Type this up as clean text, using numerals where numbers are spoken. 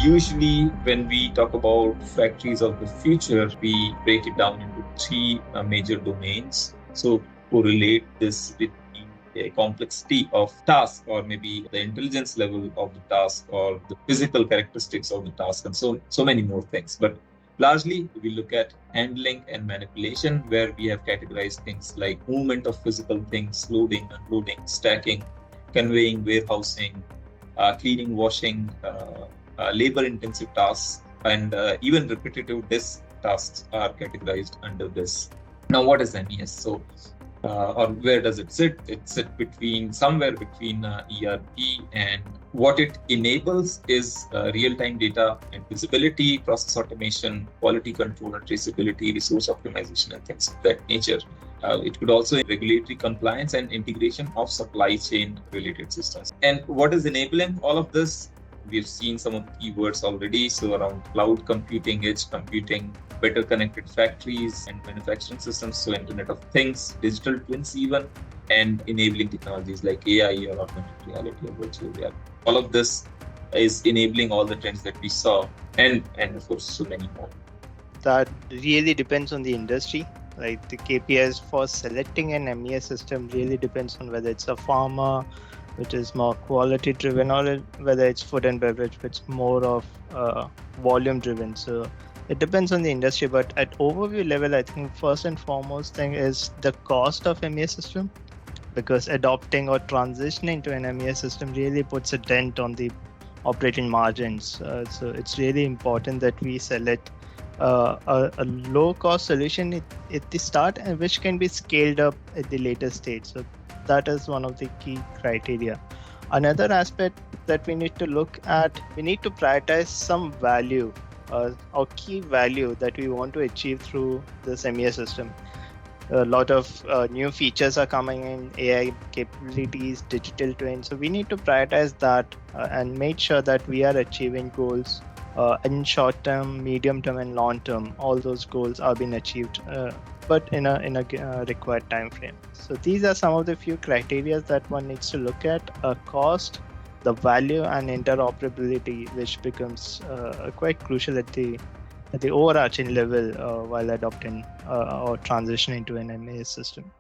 Usually, when we talk about factories of the future, we break it down into three major domains. So, correlate this with the complexity of task, or maybe the intelligence level of the task, or the physical characteristics of the task, and so many more things. But largely, we look at handling and manipulation, where we have categorized things like movement of physical things, loading, unloading, stacking, conveying, warehousing, cleaning, washing, labor-intensive tasks, and even repetitive desk tasks are categorized under this. Now, what is MES? Or where does it sit? It sits somewhere between ERP, and what it enables is real-time data and visibility, process automation, quality control and traceability, resource optimization, and things of that nature. It could also regulatory compliance and integration of supply chain related systems. And what is enabling all of this? We've seen some of the keywords already. So around cloud computing, edge computing, better connected factories and manufacturing systems, so Internet of Things, digital twins even, and enabling technologies like AI or augmented reality or virtual reality. All of this is enabling all the trends that we saw, and of course, so many more. That really depends on the industry. Like the KPIs for selecting an MES system really depends on whether it's a pharma, which is more quality driven, or whether it's food and beverage, which is more of volume driven. So it depends on the industry, but at overview level, I think first and foremost thing is the cost of MES system, because adopting or transitioning to an MES system really puts a dent on the operating margins. So it's really important that we select a low cost solution at the start, and which can be scaled up at the later stage. So that is one of the key criteria. Another aspect that we need to look at, we need to prioritize some value or key value that we want to achieve through this MES system. A lot of new features are coming in, AI capabilities, digital twins. So we need to prioritize that and make sure that we are achieving goals in short term, medium term, and long term. All those goals are being achieved, but in a required time frame. So these are some of the few criteria that one needs to look at: cost, the value, and interoperability, which becomes quite crucial at the overarching level while adopting or transitioning to an MES system.